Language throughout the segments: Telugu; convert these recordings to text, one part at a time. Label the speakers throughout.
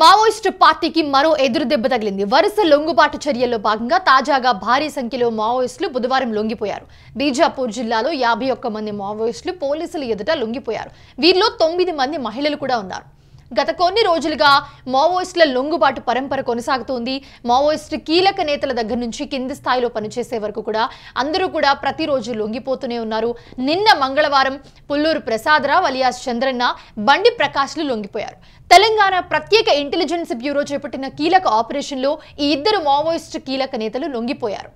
Speaker 1: మావోయిస్టు పార్టీకి మరో ఎదురు దెబ్బ తగిలింది. వరుస లొంగుబాటు చర్యల్లో భాగంగా తాజాగా భారీ సంఖ్యలో మావోయిస్టులు బుధవారం లొంగిపోయారు. బీజాపూర్ జిల్లాలో 51 మంది మావోయిస్టులు పోలీసుల ఎదుట లొంగిపోయారు. వీరిలో 9 మంది మహిళలు కూడా ఉన్నారు. గత కొన్ని రోజులుగా మావోయిస్టుల లొంగుబాటు పరంపర కొనసాగుతోంది. మావోయిస్టు కీలక నేతల దగ్గర నుంచి కింది స్థాయిలో పనిచేసే వరకు కూడా అందరూ కూడా ప్రతిరోజు లొంగిపోతూనే ఉన్నారు. నిన్న మంగళవారం పుల్లూరు ప్రసాదరావు అలియాస్ చంద్రన్న, బండి ప్రకాష్లు లొంగిపోయారు. తెలంగాణ ప్రత్యేక ఇంటెలిజెన్స్ బ్యూరో చేపట్టిన కీలక ఆపరేషన్లో ఈ ఇద్దరు మావోయిస్టు కీలక నేతలు లొంగిపోయారు.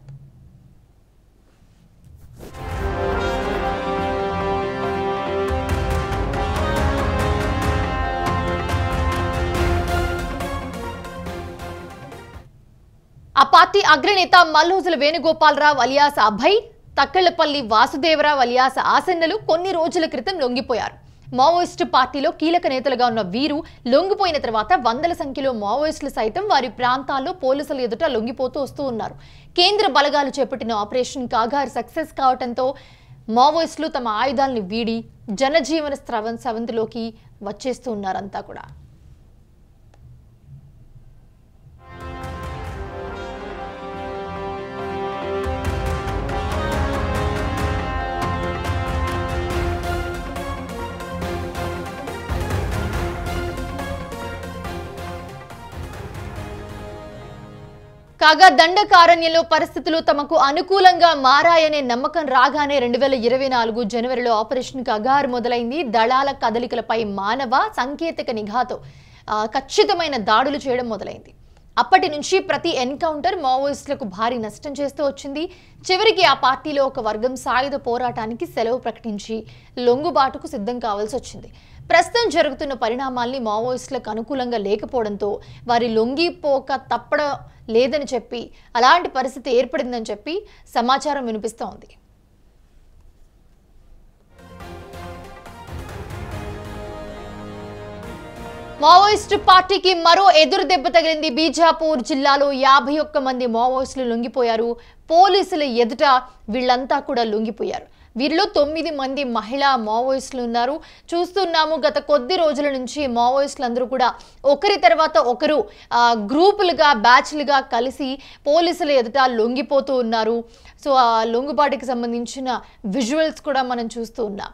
Speaker 1: ఆ పార్టీ అగ్రనేత మల్లోజుల వేణుగోపాలరావు అలియాస్ అభయ్, తక్కళ్లపల్లి వాసుదేవరావు అలియాస్ ఆసన్నలు కొన్ని రోజుల క్రితం లొంగిపోయారు. మావోయిస్టు పార్టీలో కీలక నేతలుగా ఉన్న వీరు లొంగిపోయిన తర్వాత వందల సంఖ్యలో మావోయిస్టులు సైతం వారి ప్రాంతాల్లో పోలీసుల ఎదుట లొంగిపోతూ వస్తూ ఉన్నారు. కేంద్ర బలగాలు చేపట్టిన ఆపరేషన్ కాగారు సక్సెస్ కావడంతో మావోయిస్టులు తమ ఆయుధాలను వీడి జనజీవన స్రవంతిలోకి వచ్చేస్తూ ఉన్నారంతా కూడా. కాగా దండకారణ్యంలో పరిస్థితులు తమకు అనుకూలంగా మారాయనే నమ్మకం రాగానే 2024 జనవరిలో ఆపరేషన్ కగారు మొదలైంది. దళాల కదలికలపై మానవ సాంకేతిక నిఘాతో ఖచ్చితమైన దాడులు చేయడం మొదలైంది. అప్పటి నుంచి ప్రతి ఎన్కౌంటర్ మావోయిస్టులకు భారీ నష్టం చేస్తూ వచ్చింది. చివరికి ఆ పార్టీలో ఒక వర్గం సాయుధ పోరాటానికి సెలవు ప్రకటించి లొంగుబాటుకు సిద్ధం కావాల్సి వచ్చింది. ప్రస్తుతం జరుగుతున్న పరిణామాల్ని మావోయిస్టులకు అనుకూలంగా లేకపోవడంతో వారి లొంగిపోక తప్పడం లేదని చెప్పి అలాంటి పరిస్థితి ఏర్పడిందని చెప్పి సమాచారం వినిపిస్తోంది. మావోయిస్టు పార్టీకి మరో ఎదురు దెబ్బ తగిలింది. బీజాపూర్ జిల్లాలో 51 మంది మావోయిస్టులు లొంగిపోయారు. పోలీసుల ఎదుట వీళ్ళంతా కూడా లొంగిపోయారు. వీరిలో 9 మంది మహిళా మావోయిస్టులు ఉన్నారు. చూస్తున్నాము గత కొద్ది రోజుల నుంచి మావోయిస్టులందరూ కూడా ఒకరి తర్వాత ఒకరు గ్రూపులుగా బ్యాచ్లుగా కలిసి పోలీసుల ఎదుట లొంగిపోతూ ఉన్నారు. సో ఆ లొంగుబాటుకి సంబంధించిన విజువల్స్ కూడా మనం చూస్తూ ఉన్నాం.